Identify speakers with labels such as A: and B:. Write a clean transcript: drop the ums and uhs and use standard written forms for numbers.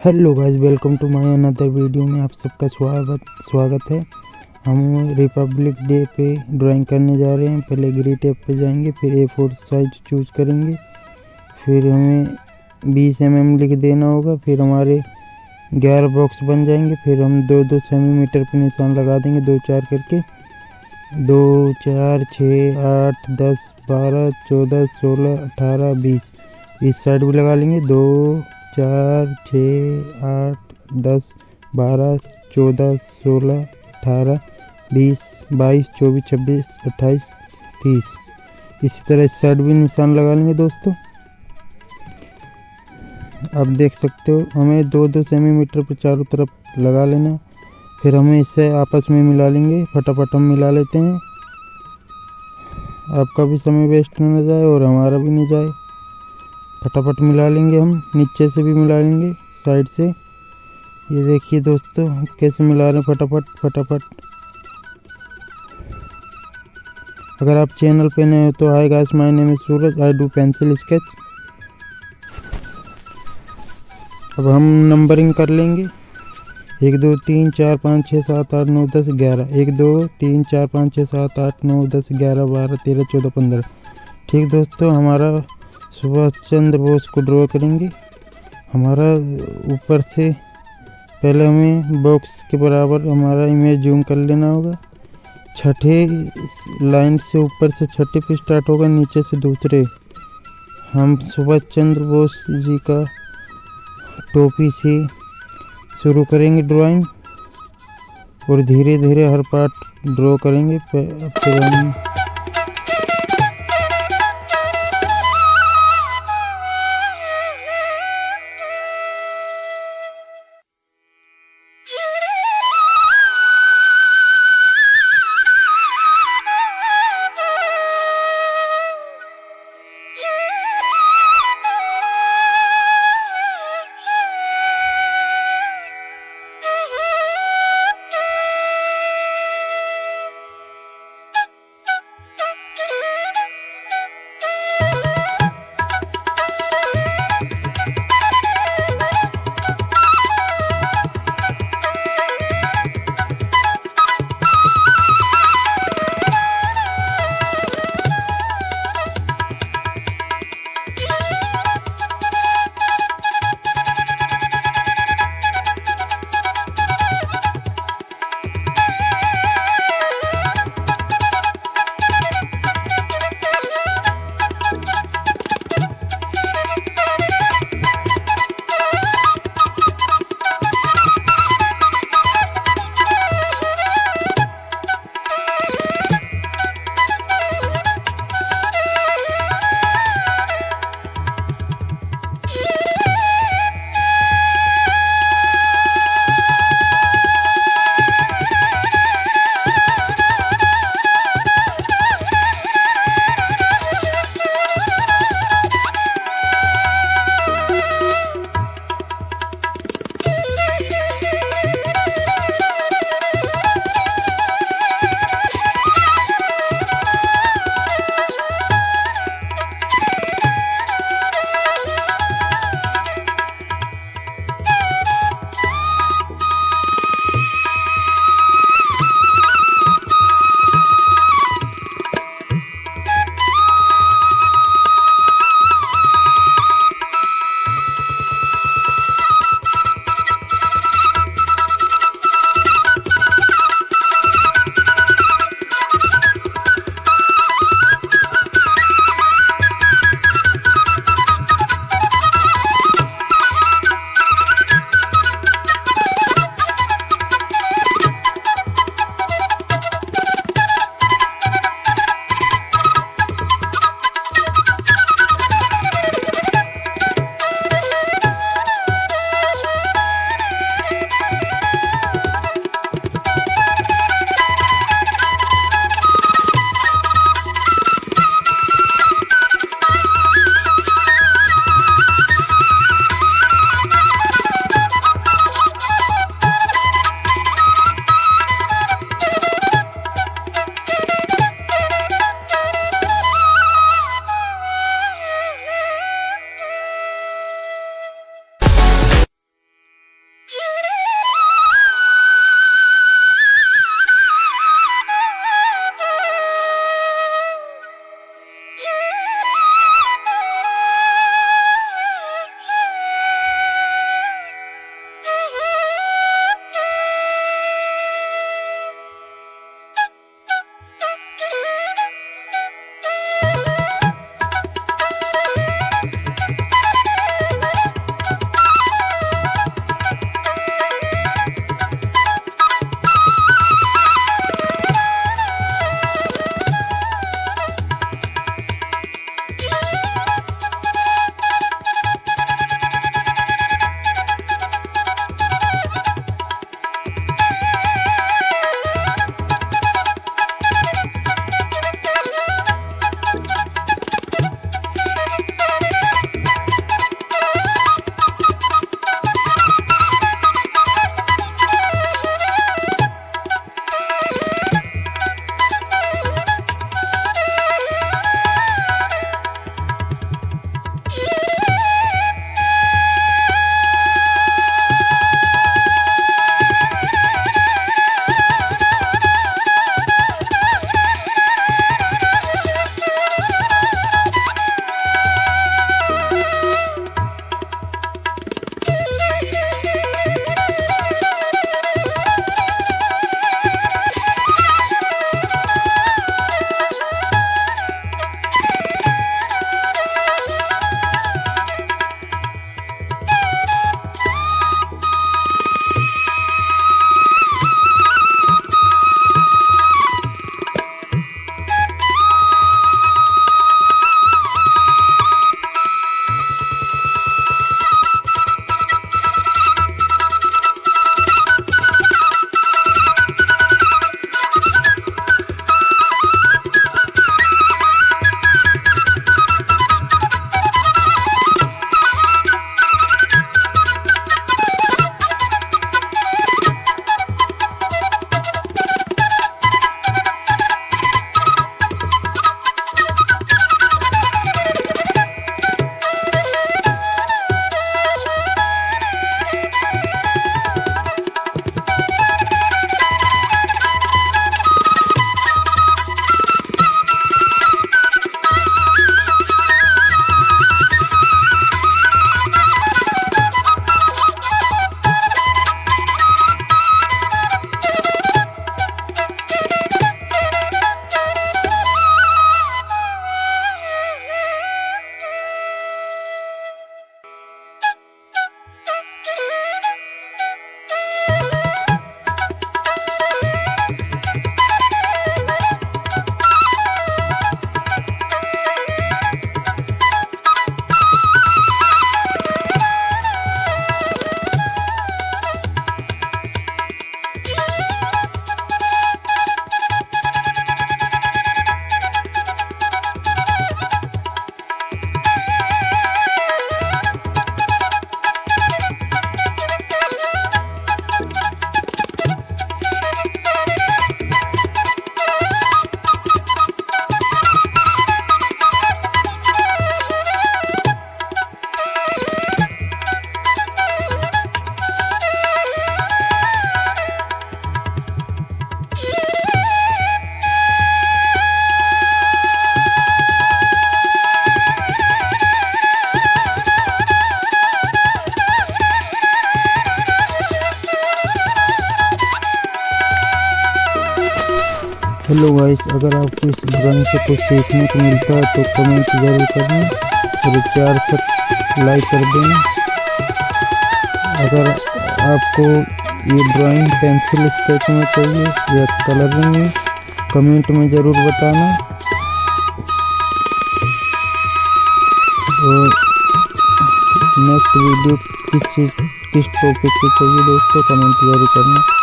A: Hello guys, welcome to my another video में आप सबका स्वागत है। हम रिपब्लिक डे पे ड्राइंग करने जा रहे हैं। पहले ग्रीट ऐप पे जाएंगे, फिर A4 साइज चूज़ करेंगे, फिर हमें 20 mm लिख देना होगा। फिर हमारे 11 बॉक्स बन जाएंगे। फिर हम 2-2 सेंटीमीटर पे निशान लगा देंगे, 2-4 करके। 2, 4, 6, 8, 10, 12, 14, 16, 18, 20 इस साइड भी लगा लेंगे। 2, 4, 6, 8, 10, 12, 14, 16, 18, 20, 22, 24, 26, 28, 30 इसी तरह इस साइड भी निशान लगा लेंगे दोस्तों। आप देख सकते हो, हमें 2-2 सेंटीमीटर पर चारों तरफ लगा लेना। फिर हमें इसे आपस में मिला लेंगे। फटाफट हम मिला लेते हैं, आपका भी समय वेस्ट न जाए और हमारा भी नहीं जाए। फटाफट मिला लेंगे, हम नीचे से भी मिला लेंगे, साइड से। ये देखिए दोस्तों, हम कैसे मिला रहे हैं फटाफट फटाफट। अगर आप चैनल पे नए हो तो hi guys, my name is Suraj, I do pencil sketch. अब हम नंबरिंग कर लेंगे। 1 2 3 4 5 6 7 8 9 10 11। 1 2 3 4 5 6 7 8 9 10 11 12 13 14 15। ठीक दोस्तों, हमारा सुभाष चंद्र बोस को ड्रॉ करेंगे। हमारा ऊपर से पहले हमें बॉक्स के बराबर हमारा इमेज जूम कर लेना होगा। छठे लाइन से ऊपर से छठे पे स्टार्ट होगा, नीचे से दूसरे। हम सुभाष चंद्र बोस जी का टोपी से शुरू करेंगे ड्राइंग और धीरे धीरे हर पार्ट ड्रॉ करेंगे। फिर हम हेलो गाइस, अगर आपको इस ड्राइंग से कुछ सीखने को मिलता है तो कमेंट ज़रूर करना और प्यार से लाइक कर देना। अगर आपको ये ड्राइंग पेंसिल स्केच में चाहिए या कलरिंग में, कमेंट में ज़रूर बताना। और नेक्स्ट वीडियो किस टॉपिक पे चाहिए दोस्तों, कमेंट ज़रूर करना।